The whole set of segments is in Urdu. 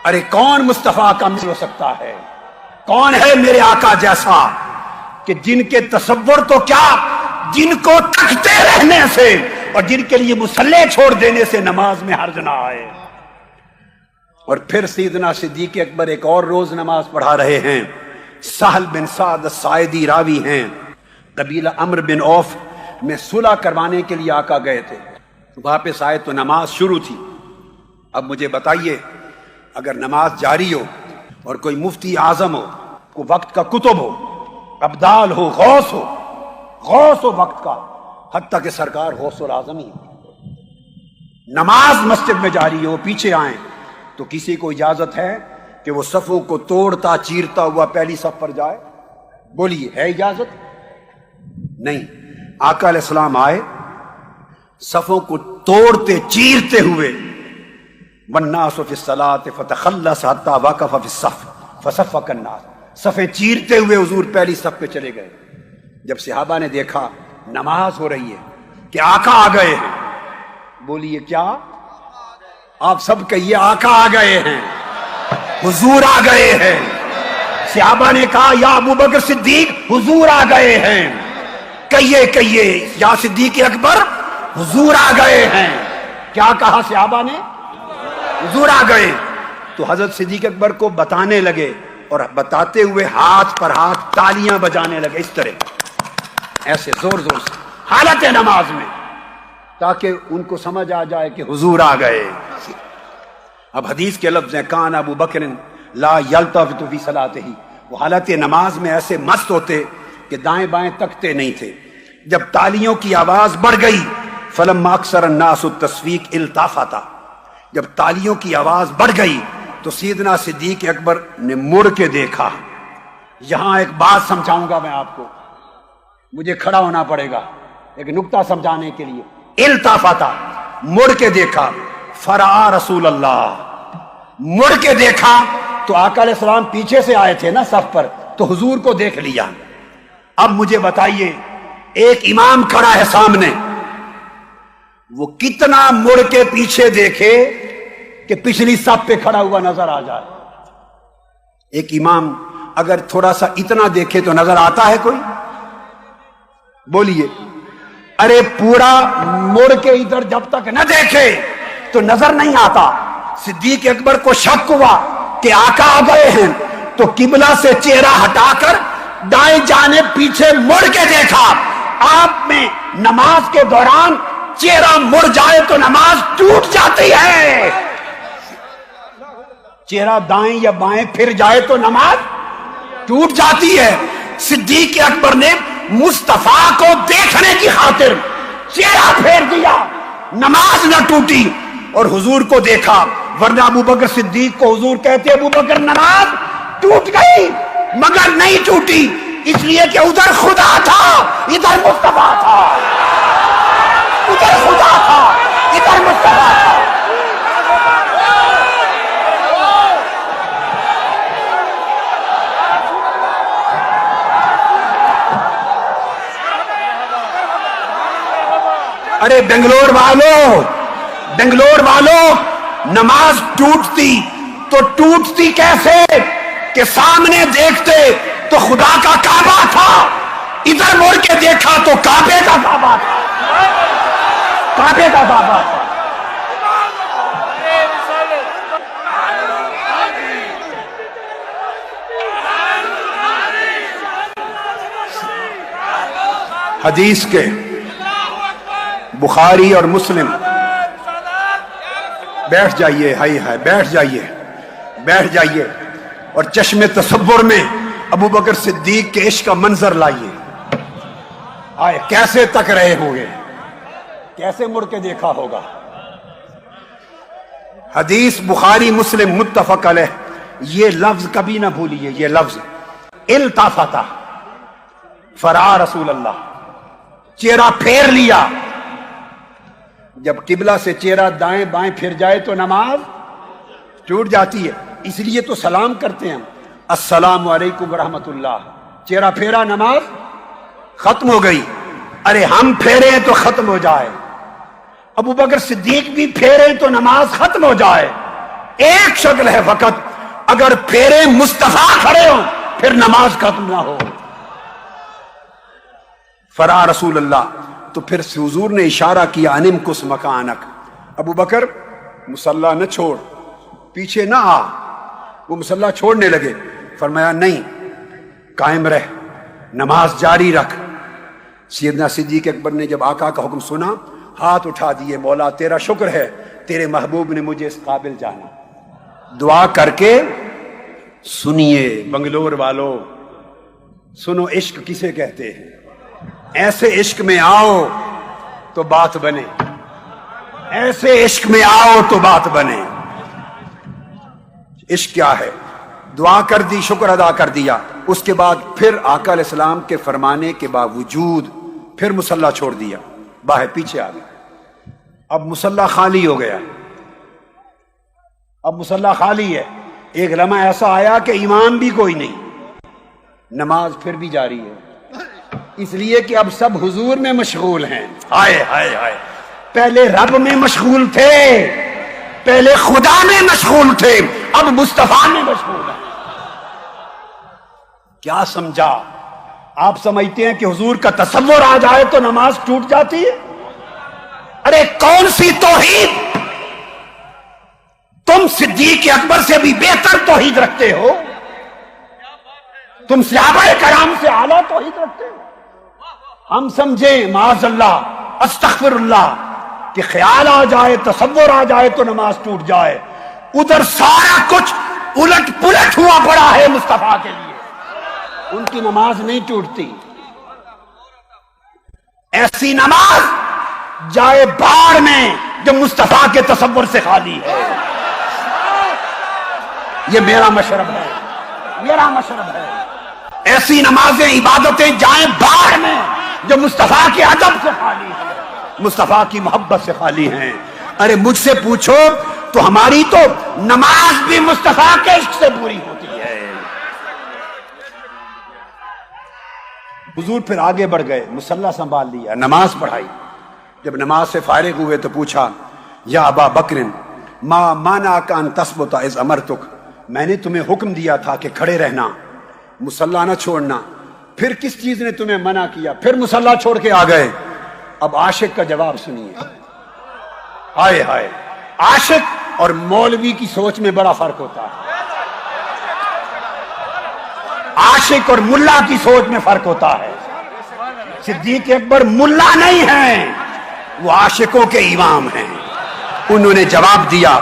ارے کون مصطفیٰ کا مثل ہو سکتا ہے؟ کون ہے میرے آقا جیسا کہ جن کے تصور تو کیا، جن کو تکتے رہنے سے اور جن کے لیے مصلی چھوڑ دینے سے نماز میں حرج نہ آئے۔ اور پھر سیدنا صدیق اکبر ایک اور روز نماز پڑھا رہے ہیں۔ سہل بن سعد الساعدی راوی ہیں، قبیلہ عمرو بن عوف میں صلح کروانے کے لیے آقا گئے تھے، واپس آئے تو نماز شروع تھی۔ اب مجھے بتائیے، اگر نماز جاری ہو اور کوئی مفتی اعظم ہو، کوئی وقت کا کتب ہو، ابدال ہو، غوث ہو وقت کا، حتیٰ کہ سرکار غوث العظم ہی، نماز مسجد میں جاری ہو، پیچھے آئیں تو کسی کو اجازت ہے کہ وہ صفوں کو توڑتا چیرتا ہوا پہلی صف پر جائے؟ بولیے، ہے اجازت؟ نہیں۔ آقا علیہ السلام آئے، صفوں کو توڑتے چیرتے ہوئے، والناس فی الصلاۃ فتخلص حتی وقف فی الصف فصفق الناس، صفیں چیرتے ہوئے حضور پہلی صف پہ چلے گئے۔ جب صحابہ نے دیکھا نماز ہو رہی ہے کہ آقا آ گئے ہیں، بولیے کیا؟ آپ سب کہیے، آقا آ گئے ہیں، حضور آ گئے ہیں۔ صحابہ نے کہا، یا ابو بکر صدیق، حضور آ گئے ہیں۔ کہیے یا صدیق اکبر، حضور آ گئے ہیں۔ کیا کہا صحابہ نے؟ حضور آ گئے۔ تو حضرت صدیق اکبر کو بتانے لگے، اور بتاتے ہوئے ہاتھ پر ہاتھ تالیاں بجانے لگے، اس طرح ایسے زور سے حالت نماز میں، تاکہ ان کو سمجھ آ جائے کہ حضور آ گئے۔ اب حدیث کے لفظ ہیں، کان ابو بکر لا یلتفت فی صلاتہ، وہ حالت نماز میں ایسے مست ہوتے کہ دائیں بائیں تکتے نہیں تھے۔ جب تالیوں کی آواز بڑھ گئی، فلما اکثر الناس التصفیق التفتا، جب تالیوں کی آواز بڑھ گئی تو سیدنا صدیق اکبر نے مڑ کے دیکھا۔ یہاں ایک بات سمجھاؤں گا میں آپ کو، مجھے کھڑا ہونا پڑے گا ایک نکتہ سمجھانے کے لیے۔ التفتا، مڑ کے دیکھا، فرآ رسول اللہ، مڑ کے دیکھا تو آقا علیہ السلام پیچھے سے آئے تھے نا صف پر، تو حضور کو دیکھ لیا۔ اب مجھے بتائیے، ایک امام کھڑا ہے سامنے، وہ کتنا مڑ کے پیچھے دیکھے کہ پچھلی صف پہ کھڑا ہوا نظر آ جائے؟ ایک امام اگر تھوڑا سا اتنا دیکھے تو نظر آتا ہے کوئی؟ بولیے۔ ارے پورا مڑ کے ادھر جب تک نہ دیکھے تو نظر نہیں آتا۔ صدیق اکبر کو شک ہوا کہ آقا آ گئے ہیں، تو قبلہ سے چہرہ ہٹا کر دائیں جانب پیچھے مڑ کے دیکھا۔ آپ میں نماز کے دوران چہرہ مڑ جائے تو نماز ٹوٹ جاتی ہے، چہرہ دائیں یا بائیں پھر جائے تو نماز ٹوٹ جاتی ہے۔ صدیق اکبر نے مصطفیٰ کو دیکھنے کی خاطر چہرہ پھیر دیا، نماز نہ ٹوٹی، اور حضور کو دیکھا۔ ورنہ ابو بکر صدیق کو حضور کہتے، ابو بکر نماز ٹوٹ گئی مگر نہیں ٹوٹی، اس لیے کہ ادھر خدا تھا ادھر مصطفیٰ تھا، ادھر خدا تھا ادھر مصطفیٰ تھا۔ ارے بنگلور والوں، نماز ٹوٹتی تو ٹوٹتی کیسے کہ سامنے دیکھتے تو خدا کا کعبہ تھا، ادھر مڑ کے دیکھا تو کعبے کا کعبہ تھا، کعبے کا کعبہ تھا۔ حدیث کے بخاری اور مسلم، بیٹھ جائیے، ہائی بیٹھ جائیے اور چشم تصور میں ابو بکر صدیق کے عشق کا منظر لائیے۔ آئے کیسے تک رہے ہوں گے، کیسے مڑ کے دیکھا ہوگا۔ حدیث بخاری مسلم متفق علیہ، یہ لفظ کبھی نہ بھولیے، یہ لفظ التفتا، فرآ رسول اللہ، چہرہ پھیر لیا۔ جب قبلہ سے چہرہ دائیں بائیں پھر جائے تو نماز ٹوٹ جاتی ہے، اس لیے تو سلام کرتے ہیں، السلام علیکم ورحمۃ اللہ، چہرہ پھیرا نماز ختم ہو گئی۔ ارے ہم پھیرے تو ختم ہو جائے، ابو بکر صدیق بھی پھیرے تو نماز ختم ہو جائے، ایک شکل ہے فقط، اگر پھیرے مصطفیٰ کھڑے ہوں پھر نماز ختم نہ ہو۔ فرا رسول اللہ، تو پھر حضور نے اشارہ کیا انم کس مکانک، ابو بکر مصلی نہ چھوڑ، پیچھے نہ آ۔ وہ مصلی چھوڑنے لگے، فرمایا نہیں، قائم رہ، نماز جاری رکھ۔ سیدنا صدیق اکبر نے جب آقا کا حکم سنا، ہاتھ اٹھا دیے، مولا تیرا شکر ہے، تیرے محبوب نے مجھے اس قابل جانا۔ دعا کر کے سنیے بنگلور والو، سنو عشق کسے کہتے ہیں، ایسے عشق میں آؤ تو بات بنے، ایسے عشق میں آؤ تو بات بنے۔ عشق کیا ہے؟ دعا کر دی، شکر ادا کر دیا، اس کے بعد پھر آقا علیہ السلام کے فرمانے کے باوجود پھر مصلی چھوڑ دیا، باہر پیچھے آ گیا۔ اب مصلی خالی ہو گیا، اب مصلی خالی ہے۔ ایک لمحہ ایسا آیا کہ امام بھی کوئی نہیں، نماز پھر بھی جاری ہے، اس لیے کہ اب سب حضور میں مشغول ہیں۔ ہائے ہائے ہائے، پہلے رب میں مشغول تھے، پہلے خدا میں مشغول تھے، اب مصطفیٰ میں مشغول ہیں۔ کیا سمجھا؟ آپ سمجھتے ہیں کہ حضور کا تصور آ جائے تو نماز ٹوٹ جاتی ہے؟ ارے کون سی توحید! تم صدیق اکبر سے بھی بہتر توحید رکھتے ہو، تم صحابہ کرام سے اعلیٰ توحید رکھتے ہو۔ ہم سمجھیں معاذ اللہ، استغفر اللہ، کہ خیال آ جائے، تصور آ جائے تو نماز ٹوٹ جائے، ادھر سارا کچھ الٹ پلٹ ہوا پڑا ہے مصطفیٰ کے لیے، ان کی نماز نہیں ٹوٹتی۔ ایسی نماز جائے باڑ میں جو مصطفیٰ کے تصور سے خالی ہے۔ یہ میرا مشرب ہے، میرا مشرب ہے۔ ایسی نمازیں، عبادتیں جائیں باڑ میں جو مصطفیٰ کے ادب سے خالی ہیں، مصطفیٰ کی محبت سے خالی ہیں۔ ارے مجھ سے پوچھو تو ہماری تو نماز بھی مصطفیٰ کے عشق سے پوری ہوتی ہے۔ حضور پھر آگے بڑھ گئے، مصلی سنبھال لیا، نماز پڑھائی۔ جب نماز سے فارغ ہوئے تو پوچھا، یا ابا بکر ما منعک ان تثبت اذ امرتک، میں نے تمہیں حکم دیا تھا کہ کھڑے رہنا، مصلی نہ چھوڑنا، پھر کس چیز نے تمہیں منع کیا؟ پھر مصلی چھوڑ کے آ گئے۔ اب عاشق کا جواب سنیے۔ ہائے ہائے، عاشق اور مولوی کی سوچ میں بڑا فرق ہوتا ہے، عاشق اور ملا کی سوچ میں فرق ہوتا ہے۔ صدیق اکبر ملا نہیں ہیں، وہ عاشقوں کے امام ہیں۔ انہوں نے جواب دیا،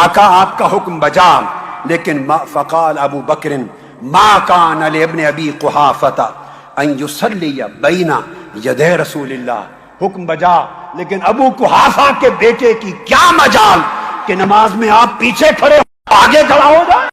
آقا آپ کا حکم بجا، لیکن فقال ابو بکر ما کان لابن ابی قحافۃ ان یصلی بین یدی رسول اللہ، حکم بجا، لیکن ابو قحافہ کے بیٹے کی کیا مجال کہ نماز میں آپ پیچھے کھڑے آگے کھڑا ہو جائے۔